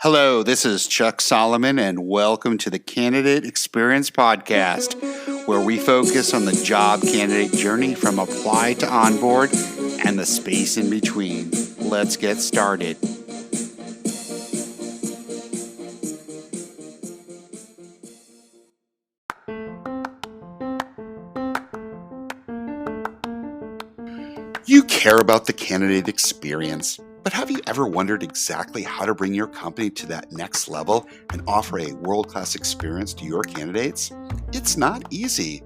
Hello, this is Chuck Solomon, and welcome to the Candidate Experience Podcast, where we focus on the job candidate journey from apply to onboard and the space in between. Let's get started. You care about the candidate experience, but have you ever wondered exactly how to bring your company to that next level and offer a world-class experience to your candidates? It's not easy.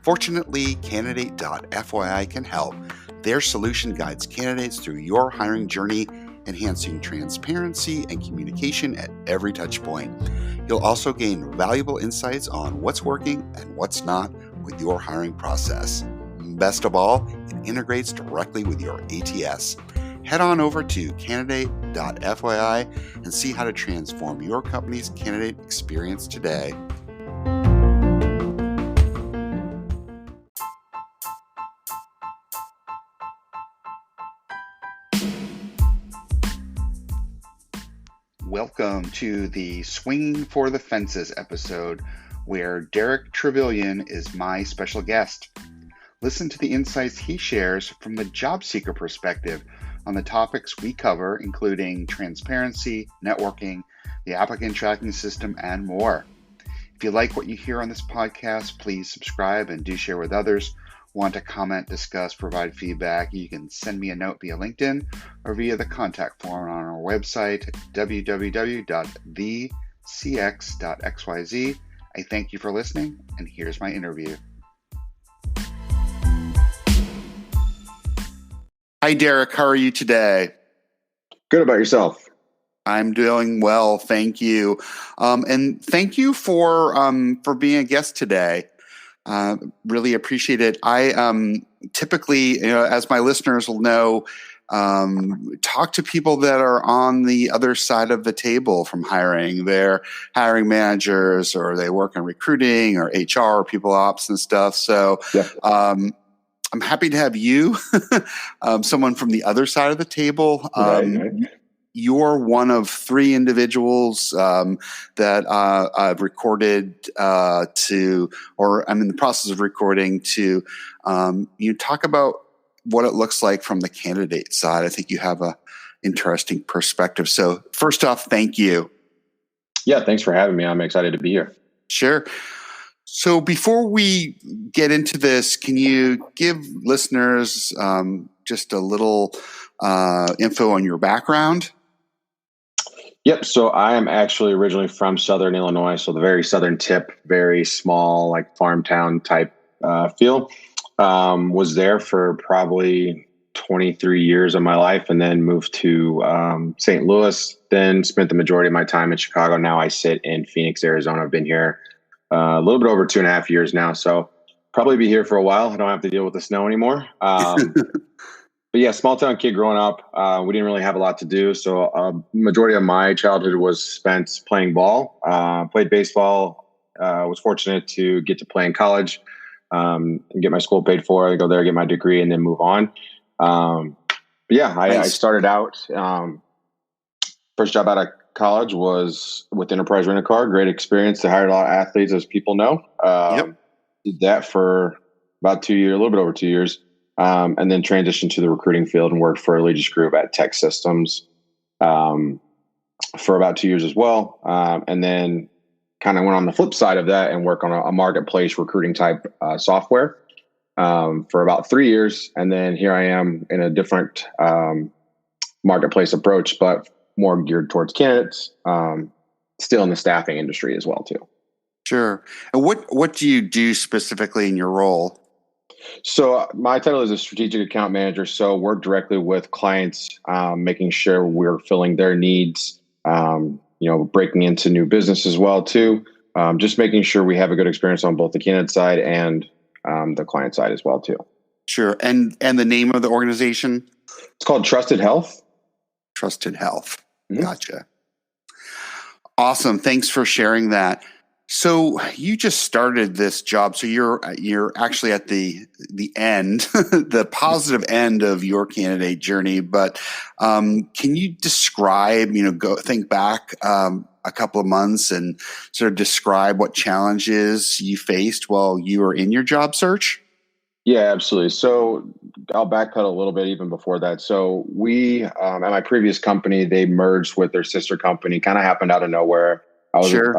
Fortunately, Candidate.fyi can help. Their solution guides candidates through your hiring journey, enhancing transparency and communication at every touch point. You'll also gain valuable insights on what's working and what's not with your hiring process. Best of all, it integrates directly with your ATS. Head on over to Candidate.fyi and see how to transform your company's candidate experience today. Welcome to the Swinging for the Fences episode, where Derek Trovillion is my special guest. Listen to the insights he shares from the job seeker perspective on the topics we cover, including transparency, networking, the applicant tracking system, and more. If you like what you hear on this podcast, please subscribe and do share with others. Want to comment, discuss, provide feedback, you can send me a note via LinkedIn or via the contact form on our website, www.thecx.xyz. I thank you for listening, and here's my interview. Hi, Derek. How are you today? Good. About yourself? I'm doing well, thank you. And thank you for being a guest today. Really appreciate it. I typically, as my listeners will know, talk to people that are on the other side of the table from hiring. They're hiring managers, or they work in recruiting, or HR, or people ops and stuff. So, yeah. I'm happy to have you, someone from the other side of the table. Right. You're one of three individuals that I've recorded to, or I'm in the process of recording to, you talk about what it looks like from the candidate side. I think you have a interesting perspective. So first off, thank you. Yeah, thanks for having me. I'm excited to be here. Sure. So before we get into this, can you give listeners just a little info on your background? Yep. So I am actually originally from Southern Illinois. So the very southern tip, very small, like farm town type feel. Was there for probably 23 years of my life, and then moved to St. Louis, then spent the majority of my time in Chicago. Now I sit in Phoenix, Arizona. I've been here a little bit over 2.5 years now, so probably be here for a while. I don't have to deal with the snow anymore. But yeah, small town kid growing up. We didn't really have a lot to do, so majority of my childhood was spent playing ball. Played baseball. Was fortunate to get to play in college and get my school paid for. I go there, get my degree, and then move on. But yeah, nice. I started out. First job out of college was with Enterprise Rent a Car. Great experience. They hired a lot of athletes, as people know. Did that for about 2 years, a little bit over 2 years, and then transitioned to the recruiting field and worked for a Legis Group at Tech Systems for about 2 years as well. And then kind of went on the flip side of that and worked on a marketplace recruiting type software for about 3 years. And then here I am in a different marketplace approach, but more geared towards candidates, still in the staffing industry as well too. Sure. And what do you do specifically in your role? So my title is a strategic account manager. So work directly with clients, making sure we're filling their needs, breaking into new business as well too. Just making sure we have a good experience on both the candidate side and the client side as well too. Sure. And the name of the organization? It's called Trusted Health. Trusted Health. Mm-hmm. Gotcha. Awesome. Thanks for sharing that. So you just started this job, so you're actually at the end, the positive end of your candidate journey. But can you describe, go think back a couple of months and sort of describe what challenges you faced while you were in your job search? Yeah, absolutely. So I'll backcut a little bit even before that. So we, at my previous company, they merged with their sister company, kind of happened out of nowhere. I was Sure.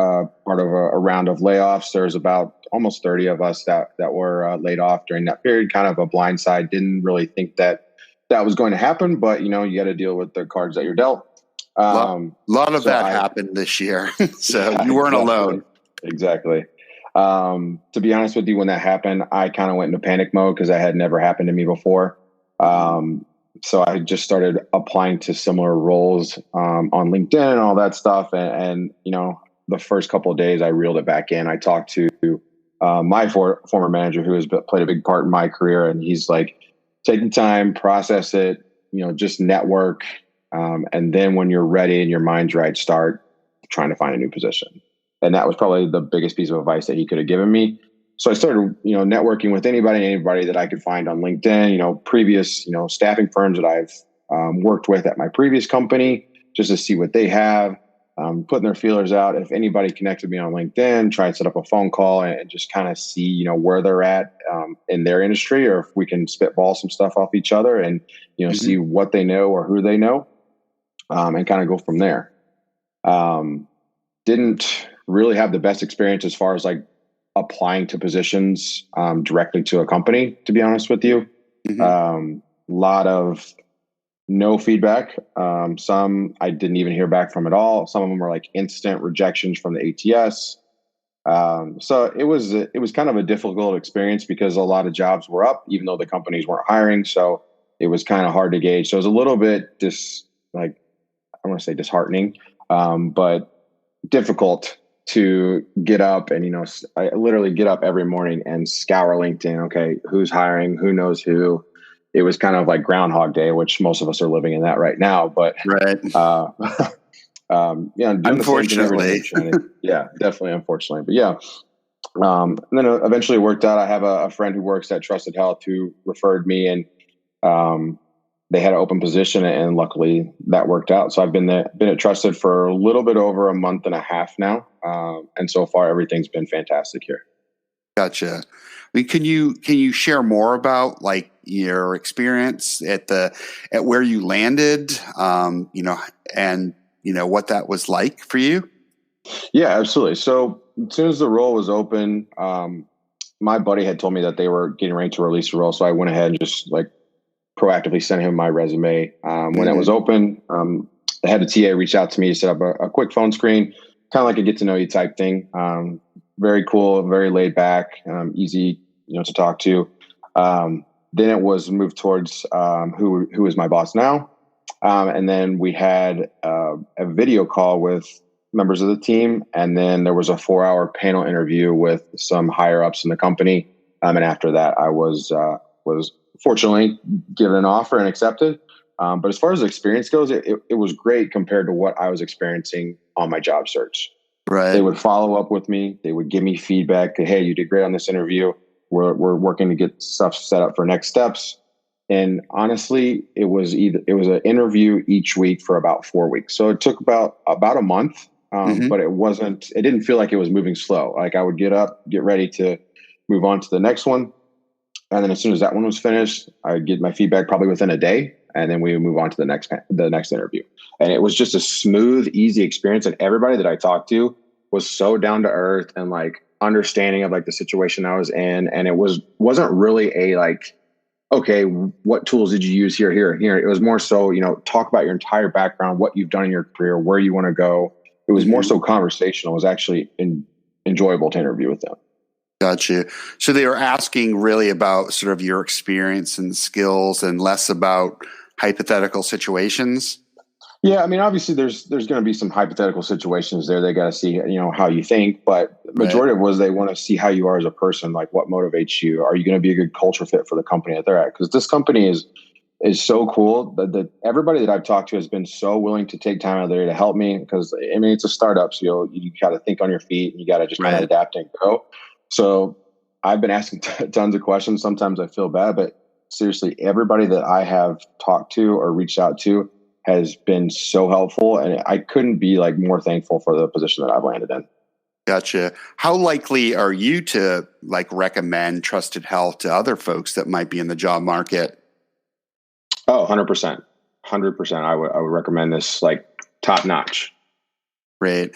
part of a round of layoffs. There was about almost 30 of us that were laid off during that period, kind of a blindside. Didn't really think that was going to happen, but you got to deal with the cards that you're dealt. Lot lot of So that I, happened this year, so yeah, you weren't exactly. alone. Exactly. To be honest with you, when that happened, I kind of went into panic mode because that had never happened to me before. Um, so I just started applying to similar roles on LinkedIn and all that stuff. And the first couple of days, I reeled it back in. I talked to my former manager, who has played a big part in my career, and he's like, take the time, process it, just network, and then when you're ready and your mind's right, start trying to find a new position. And that was probably the biggest piece of advice that he could have given me. So I started, networking with anybody that I could find on LinkedIn, previous, staffing firms that I've worked with at my previous company, just to see what they have, putting their feelers out. If anybody connected me on LinkedIn, try and set up a phone call and just kind of see, where they're at in their industry, or if we can spitball some stuff off each other and, Hmm. see what they know or who they know, and kind of go from there. Didn't really have the best experience as far as like applying to positions directly to a company, to be honest with you. Hmm. Lot of no feedback. Some I didn't even hear back from at all. Some of them were like instant rejections from the ATS. So it was kind of a difficult experience because a lot of jobs were up, even though the companies weren't hiring. So it was kind of hard to gauge. So it was a little bit like I want to say disheartening, but difficult to get up and I literally get up every morning and scour LinkedIn. Okay, who's hiring? Who knows who? It was kind of like Groundhog Day, which most of us are living in that right now. But Right. uh, yeah, doing the same thing every day, Unfortunately. trying to, yeah, definitely, unfortunately, but yeah. And then eventually it worked out. I have a friend who works at Trusted Health who referred me, and um, they had an open position, and luckily that worked out. So I've been at Trusted for a little bit over a month and a half now, and so far everything's been fantastic here. Gotcha. I mean, can you share more about like your experience at where you landed, and what that was like for you? Yeah, absolutely. So as soon as the role was open, my buddy had told me that they were getting ready to release the role, so I went ahead and just like proactively sent him my resume. When it was Hmm. open, the head of TA reached out to me, set up a quick phone screen, kind of like a get to know you type thing. Very cool, very laid back, easy, to talk to. Then it was moved towards who is my boss now, and then we had a video call with members of the team, and then there was a 4-hour panel interview with some higher ups in the company. And after that, I was fortunately given an offer and accepted. But as far as the experience goes, it was great compared to what I was experiencing on my job search. They Right. would follow up with me. They would give me feedback. Hey, you did great on this interview. We're working to get stuff set up for next steps. And honestly, it was an interview each week for about 4 weeks. So it took about a month, Hmm. but it didn't feel like it was moving slow. Like I would get up, get ready to move on to the next one. And then as soon as that one was finished, I'd get my feedback probably within a day. And then we would move on to the next interview. And it was just a smooth, easy experience. And everybody that I talked to was so down to earth and like understanding of like the situation I was in. And it wasn't really a like, okay, what tools did you use here, here, and here? It was more so, talk about your entire background, what you've done in your career, where you want to go. It was more Hmm. so conversational. It was actually enjoyable to interview with them. Gotcha. So they were asking really about sort of your experience and skills and less about hypothetical situations. Yeah, I mean, obviously, there's going to be some hypothetical situations there. They got to see, how you think, but the Right. majority of it was they want to see how you are as a person, like what motivates you. Are you going to be a good culture fit for the company that they're at? Because this company is is so cool. That everybody that I've talked to has been so willing to take time out of their day to help me, because I mean, it's a startup, so you got to think on your feet and you got to just kind of Right. adapt and go. So I've been asking tons of questions. Sometimes I feel bad, but seriously, everybody that I have talked to or reached out to has been so helpful, and I couldn't be like more thankful for the position that I've landed in. Gotcha. How likely are you to like recommend Trusted Health to other folks that might be in the job market? Oh, 100%. 100%. I would recommend this, like, top notch. Right.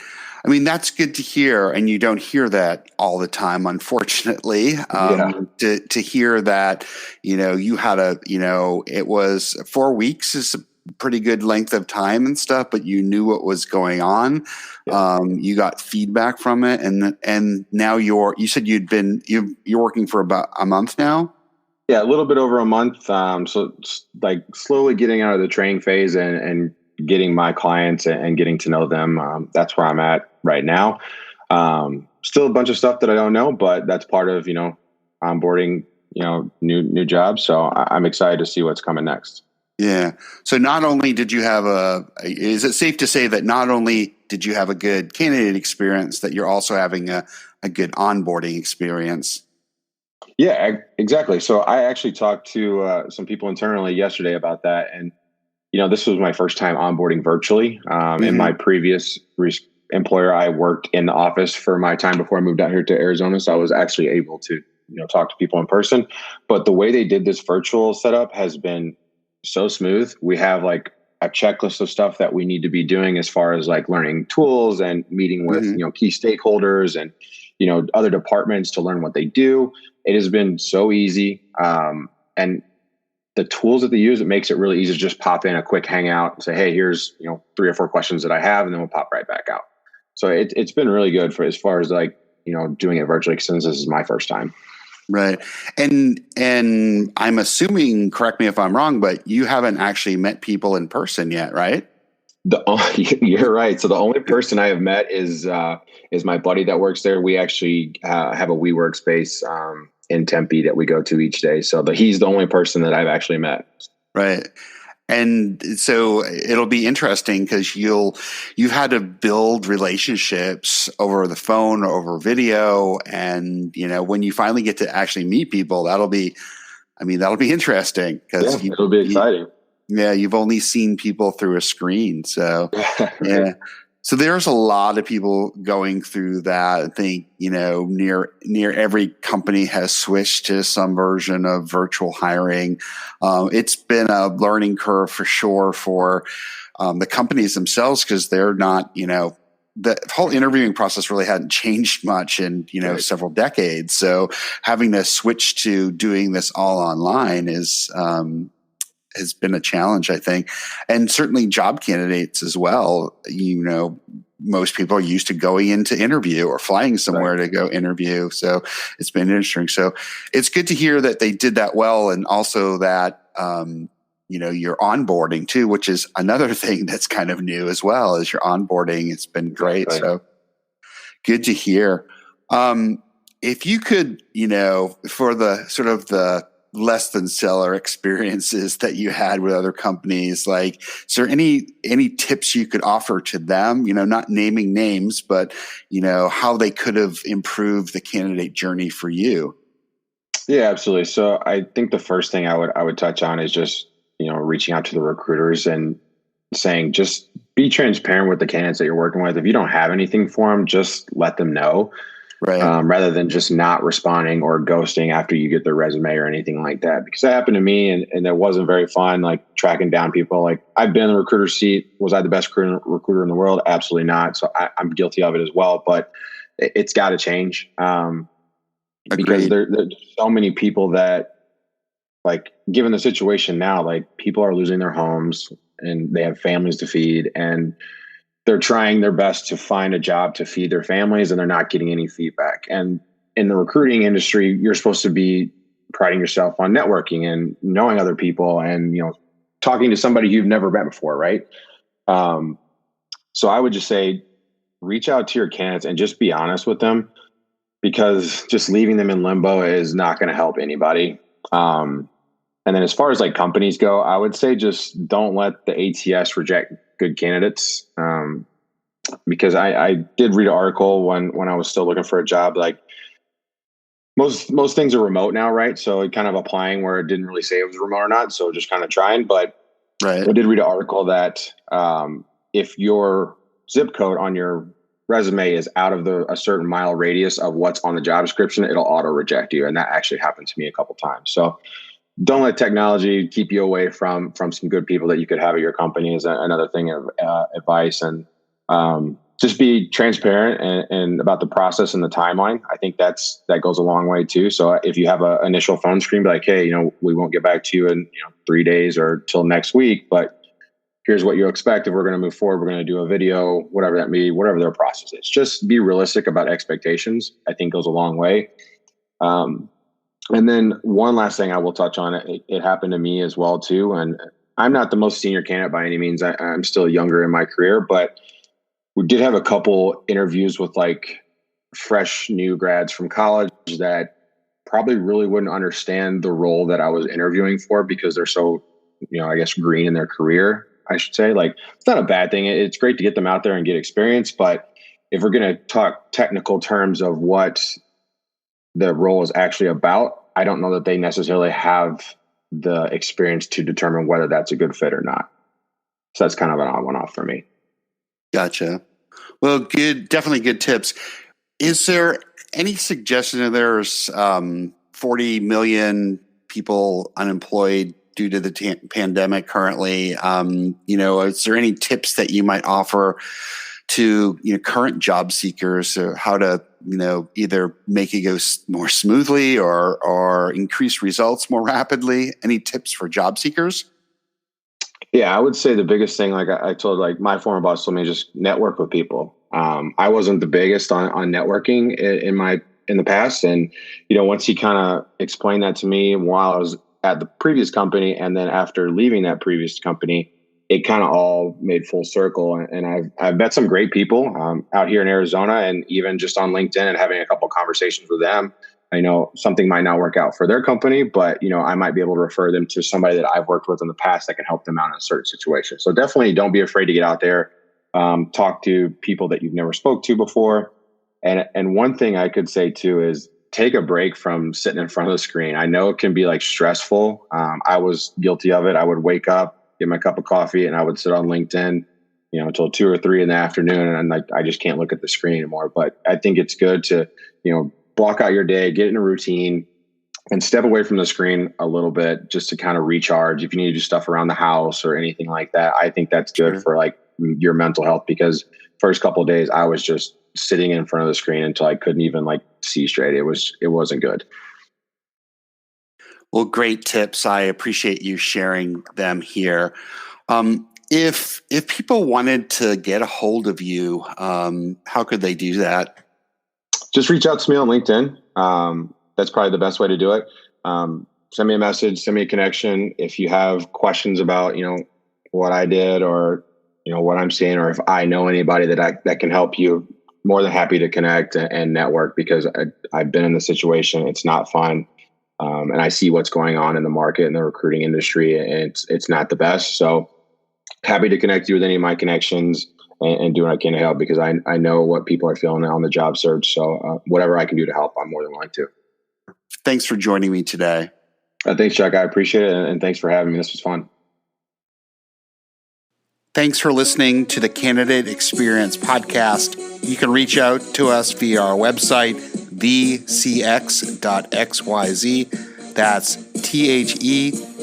I mean, that's good to hear. And you don't hear that all the time, unfortunately. Yeah. To hear that, you had it was 4 weeks is a pretty good length of time and stuff, but you knew what was going on. Yeah. You got feedback from it. And now you said you're working for about a month now. Yeah, a little bit over a month. So it's like slowly getting out of the training phase and getting my clients and getting to know them. That's where I'm at right now. Still a bunch of stuff that I don't know, but that's part of, onboarding, new jobs. So I'm excited to see what's coming next. Yeah. So not only did you have is it safe to say that not only did you have a good candidate experience, that you're also having a good onboarding experience? Yeah, exactly. So I actually talked to some people internally yesterday about that. And, this was my first time onboarding virtually. In Hmm. my previous employer, I worked in the office for my time before I moved out here to Arizona. So I was actually able to, talk to people in person. But the way they did this virtual setup has been so smooth. We have like a checklist of stuff that we need to be doing as far as like learning tools and meeting with, Hmm. key stakeholders and, other departments to learn what they do. It has been so easy. And the tools that they use, it makes it really easy to just pop in a quick hangout and say, hey, here's, 3 or 4 questions that I have, and then we'll pop right back out. So it's been really good for as far as like, doing it virtually, since this is my first time. Right. And I'm assuming, correct me if I'm wrong, but you haven't actually met people in person yet, right? You're right. So the only person I have met is my buddy that works there. We actually have a WeWork space in Tempe that we go to each day. So he's the only person that I've actually met. Right. And so it'll be interesting because you've had to build relationships over the phone or over video. And, when you finally get to actually meet people, that'll be interesting Yeah, because it'll be exciting. you've only seen people through a screen. So, Right. yeah. So there's a lot of people going through that. I think, near every company has switched to some version of virtual hiring. It's been a learning curve for sure for the companies themselves, because they're not, the whole interviewing process really hadn't changed much in, Right. several decades. So having to switch to doing this all online has been a challenge, I think. And certainly job candidates as well. Most people are used to going in to interview or flying somewhere Right. to go interview. So it's been interesting. So it's good to hear that they did that well. And also that, your onboarding too, which is another thing that's kind of new as well, as your onboarding. It's been great. Exactly. So good to hear. If you could, for the sort of the less than stellar experiences that you had with other companies, like, is there any tips you could offer to them, not naming names, but, how they could have improved the candidate journey for you? Yeah, absolutely. So I think the first thing I would touch on is just, reaching out to the recruiters and saying, just be transparent with the candidates that you're working with. If you don't have anything for them, just let them know. Right. Rather than just not responding or ghosting after you get their resume or anything like that. Because that happened to me, and it wasn't very fun, like tracking down people. Like, I've been in the recruiter seat. Was I the best recruiter in the world? Absolutely not. So I'm guilty of it as well, but it's got to change, because Agreed. there's so many people that, like, given the situation now, like, people are losing their homes and they have families to feed, and they're trying their best to find a job to feed their families, and they're not getting any feedback. And in the recruiting industry, you're supposed to be priding yourself on networking and knowing other people and, talking to somebody you've never met before. Right. Um, so I would just say, reach out to your candidates and just be honest with them, because just leaving them in limbo is not going to help anybody. Um, And then as far as like companies go, I would say just don't let the ATS reject good candidates. Because I did read an article when I was still looking for a job. Like most things are remote now, right? So it kind of applying where it didn't really say it was remote or not. So just kind of trying. But Right. I did read an article that if your zip code on your resume is out of a certain mile radius of what's on the job description, it'll auto reject you. And that actually happened to me a couple times. So don't let technology keep you away from some good people that you could have at your company is another thing of advice. And just be transparent and about the process and the timeline. I think that goes a long way too. So if you have an initial phone screen, be like, hey, we won't get back to you in 3 days or till next week, but here's what you expect. If we're going to move forward, we're going to do a video, whatever that may be, whatever their process is. Just be realistic about expectations. I think goes a long way. And then one last thing I will touch on, it happened to me as well too. And I'm not the most senior candidate by any means. I'm still younger in my career, but we did have a couple interviews with like fresh new grads from college that probably really wouldn't understand the role that I was interviewing for because they're so, I guess green in their career, I should say. Like, it's not a bad thing. It's great to get them out there and get experience. But if we're going to talk technical terms of what the role is actually about, I don't know that they necessarily have the experience to determine whether that's a good fit or not. So that's kind of an odd one off for me. Gotcha. Well, definitely good tips. Is there any suggestion that there's 40 million people unemployed due to the pandemic currently? Is there any tips that you might offer to current job seekers or how to either make it go more smoothly or increase results more rapidly? Any tips for job seekers? Yeah, I would say the biggest thing, like I told, like my former boss told me, just network with people. I wasn't the biggest on networking in the past, and once he kind of explained that to me while I was at the previous company, and then after leaving that previous company, it kind of all made full circle. And I've met some great people out here in Arizona, and even just on LinkedIn and having a couple of conversations with them. I know something might not work out for their company, but I might be able to refer them to somebody that I've worked with in the past that can help them out in a certain situation. So definitely don't be afraid to get out there, talk to people that you've never spoke to before. And one thing I could say too is take a break from sitting in front of the screen. I know it can be like stressful. I was guilty of it. I would wake up, get my cup of coffee, and I would sit on LinkedIn, until 2 or 3 in the afternoon. And I just can't look at the screen anymore. But I think it's good to, block out your day, get in a routine, and step away from the screen a little bit just to kind of recharge. If you need to do stuff around the house or anything like that, I think that's good for like your mental health, because first couple of days I was just sitting in front of the screen until I couldn't even like see straight. It wasn't good. Well, great tips. I appreciate you sharing them here. If people wanted to get a hold of you, how could they do that? Just reach out to me on LinkedIn. That's probably the best way to do it. Send me a message, send me a connection. If you have questions about, what I did or, what I'm seeing, or if I know anybody that can help you, more than happy to connect and network, because I've been in the situation. It's not fun. And I see what's going on in the market and the recruiting industry, and it's not the best. So happy to connect you with any of my connections and do what I can to help, because I know what people are feeling on the job search. So whatever I can do to help, I'm more than willing to. Thanks for joining me today. Thanks, Chuck. I appreciate it. And thanks for having me. This was fun. Thanks for listening to the Candidate Experience Podcast. You can reach out to us via our website, thecx.xyz. That's THECX.xyz.